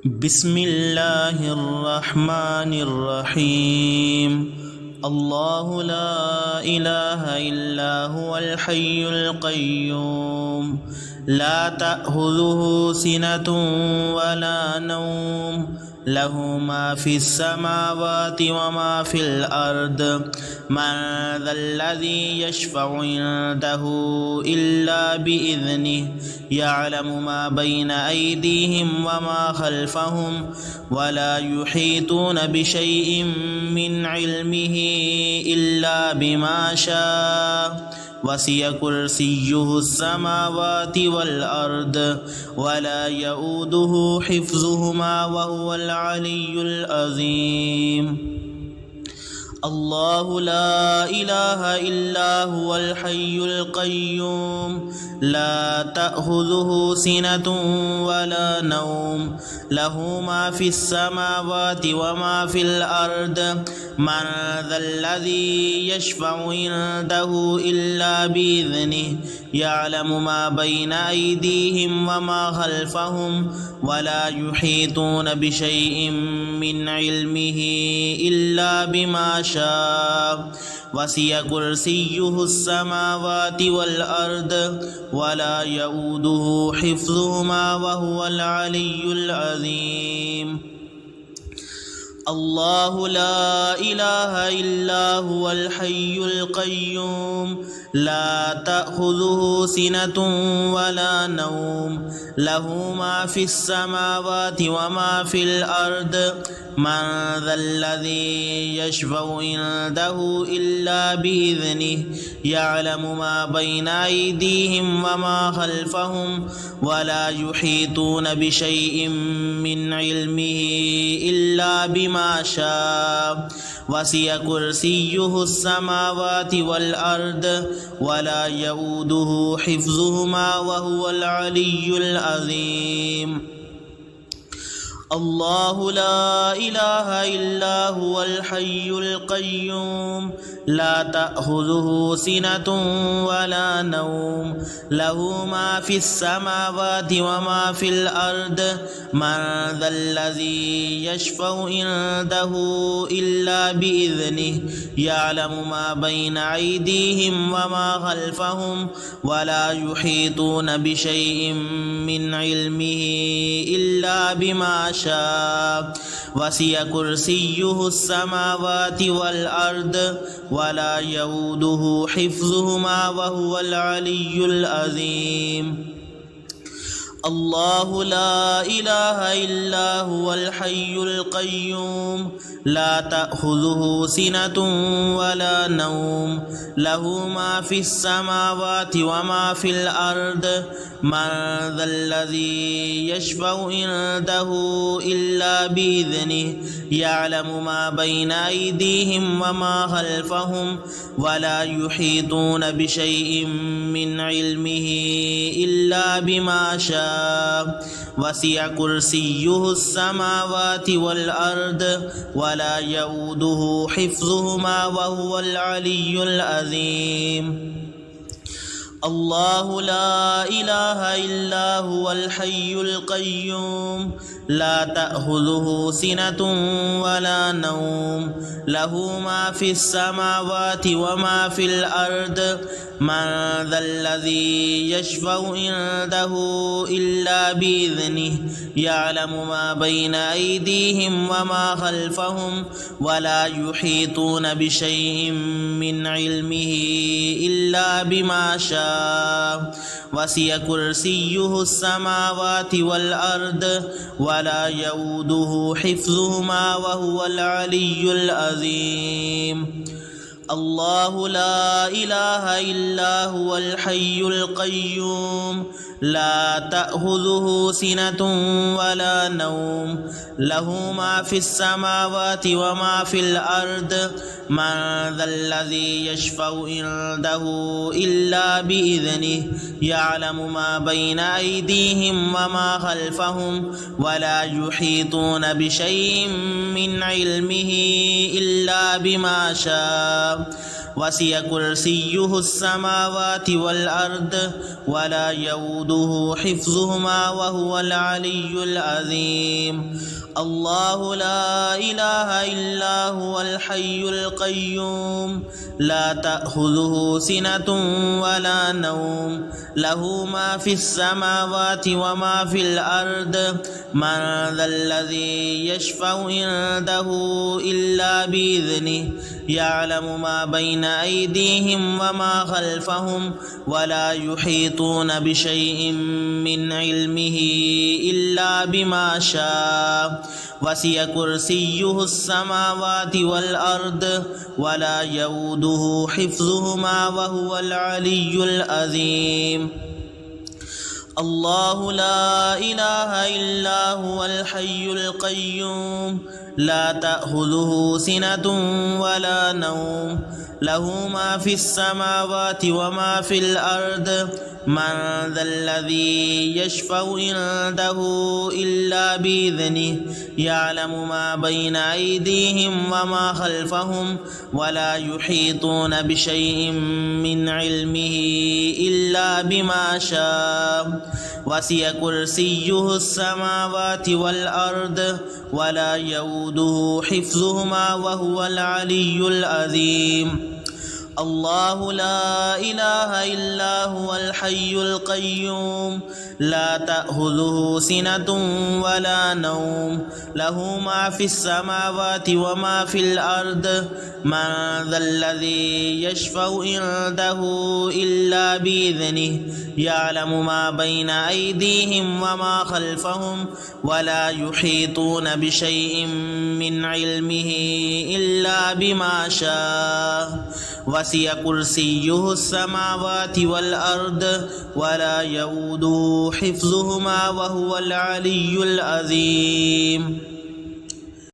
बिस्मिल्लाहिर्रहमानिर्रहीम। अल्लाहु ला इलाहा इल्ला हुवल हय्युल क़य्यूम ला तअख़ुज़ुहु सिनतुन वला नौम लहु मा फ़िस समावाति व मा फ़िल अर्द मन ज़ल्लज़ी यशफ़अु इंदहु इल्ला बिइज़्निहि यअलमु मा बैन अयदीहिम व मा खल्फ़हुम वला युहीतून बिशैइन मिन इल्मिहि इल्ला बिमा शाअ वसिअ कुर्सियुहु अस्समावाति वल अर्द वला यऊदुहु हिफ्ज़ुहुमा वहुवल अलिय्युल अज़ीम। अल्लाहु ला इलाहा इल्ला हुवल हय्युल क़य्यूम ला तअख़ुज़ुहु सिनतुन वला नौम लहु मा फ़िस समावाति व मा फ़िल अर्द मन ज़ल्लज़ी यशफ़अु इंदहु इल्ला बिइज़्निहि यअलमु मा बैन अयदीहिम व मा खल्फ़हुम वला युहीतून बिशैइन मिन इल्मिहि इल्ला बिमा शाअ वसिअ कुर्सियुहु अस्समावाति वल अर्द वला यऊदुहु हिफ्ज़ुहुमा वहुवल अलिय्युल अज़ीम। अल्लाहु ला इलाहा इल्ला हुवल हय्युल क़य्यूम ला तअख़ुज़ुहु सिनतुन वला नौम लहु मा फ़िस समावाति व मा फ़िल अर्द मन ज़ल्लज़ी यशफ़अु इंदहु इल्ला बिइज़्निहि यअलमु मा बैन अयदीहिम व मा खल्फ़हुम वला युहीतून बिशैइन मिन इल्मिहि इल्ला बिमा शाअ वसिअ कुर्सियुहु अस्समावाति वल अर्द वला यऊदुहु हिफ्ज़ुहुमा वहुवल अलिय्युल अज़ीम। अल्लाहु ला इलाहा इल्ला हुवल हय्युल क़य्यूम ला तअख़ुज़ुहु सिनतुन वला नौम लहु मा फ़िस समावाति व मा फ़िल अर्द मन ज़ल्लज़ी यशफ़अु इंदहु इल्ला बिइज़्निहि यअलमु मा बैन अयदीहिम व मा खल्फ़हुम वला युहीतून बिशैइन मिन इल्मिहि इल्ला बिमा शाअ वसिअ कुर्सियुहु अस्समावाति वल अर्द वला यऊदुहु हिफ्ज़ुहुमा वहुवल अलिय्युल अज़ीम। अल्लाहु ला इलाहा इल्ला हुवल हय्युल क़य्यूम ला तअख़ुज़ुहु सिनतुन वला नौम लहु मा फ़िस समावाति व मा फ़िल अर्द मन ज़ल्लज़ी यशफ़अु इंदहु इल्ला बिइज़्निहि यअलमु मा बैन अयदीहिम व मा खल्फ़हुम वला युहीतून बिशैइन मिन इल्मिहि इल्ला बिमा शाअ वसिअ कुर्सियुहु अस्समावाति वल अर्द वला यऊदुहु हिफ्ज़ुहुमा वहुवल अलिय्युल अज़ीम। अल्लाहु ला इलाहा इल्ला हुवल हय्युल क़य्यूम ला तअख़ुज़ुहु सिनतुन वला नौम लहु मा फ़िस समावाति व मा फ़िल अर्द मन ज़ल्लज़ी यशफ़अु इंदहु इल्ला बिइज़्निहि यअलमु मा बैन अयदीहिम व मा खल्फ़हुम वला युहीतून बिशैइन मिन इल्मिहि इल्ला बिमा शाअ वसिअ कुर्सियुहु अस्समावाति वल अर्द वला यऊदुहु हिफ्ज़ुहुमा वहुवल अलिय्युल अज़ीम। अल्लाहु ला इलाहा इल्ला हुवल हय्युल क़य्यूम ला तअख़ुज़ुहु सिनतुन वला नौम लहु मा फ़िस समावाति व मा फ़िल अर्द मन ज़ल्लज़ी यशफ़अु इंदहु इल्ला बिइज़्निहि यअलमु मा बैन अयदीहिम व मा खल्फ़हुम वला युहीतून बिशैइन मिन इल्मिहि इल्ला बिमा शाअ वसिअ कुर्सियुहु अस्समावाति वल अर्द वला यऊदुहु हिफ्ज़ुहुमा वहुवल अलिय्युल अज़ीम। अल्लाहु ला इलाहा इल्ला हुवल हय्युल क़य्यूम ला तअख़ुज़ुहु सिनतुन वला नौम लहू मा फ़िस समावाति व मा फ़िल अर्द मन ज़ल्लज़ी यशफ़अु इंदहु इल्ला बिइज़निहि यअलमु मा बैन अयदीहिम व मा ख़ल्फ़हुम वला युहीतून बिशैइन मिन इल्मिहि इल्ला बिमा शाअ वसिअ कुर्सियुहु अस्समावाति वल अर्द वला यऊदुहु हिफ्ज़ुहुमा वहुवल अलिय्युल अज़ीम। अल्लाहु ला इलाहा इल्ला हुवल हय्युल क़य्यूम ला तअख़ुज़ुहु सिनतुन वला नौम लहू मा फ़िस समावाति व मा फ़िल अर्द मन ज़ल्लज़ी यशफ़अु इंदहु इल्ला बिइज़निहि यअलमु मा बैन अयदीहिम व मा ख़ल्फ़हुम वला युहीतून बिशैइन मिन इल्मिहि इल्ला बिमा शाअ वसिअ कुर्सियुहु अस्समावाति वल अर्द वला यऊदुहु हिफ्ज़ुहुमा वहुवल अलिय्युल अज़ीम। अल्लाहु ला इलाहा इल्ला हुवल हय्युल क़य्यूम ला तअख़ुज़ुहु सिनतुन वला नौम लहू मा फ़िस समावाति व मा फ़िल अर्द मन ज़ल्लज़ी यशफ़अु इंदहु इल्ला बिइज़निहि यअलमु मा बैन अयदीहिम व मा ख़ल्फ़हुम वला युहीतून बिशैइन मिन इल्मिहि इल्ला बिमा शाअ वसिअ कुर्सियुहु अस्समावाति वल अर्द वला यऊदुहु हिफ्ज़ुहुमा वहुवल अलिय्युल अज़ीम।